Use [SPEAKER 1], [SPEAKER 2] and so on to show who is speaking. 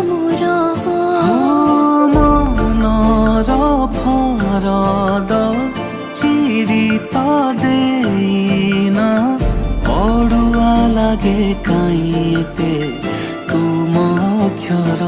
[SPEAKER 1] मोर
[SPEAKER 2] मनर फरद चिरी त देइन पडुआ लागे काइते तुम अक्षर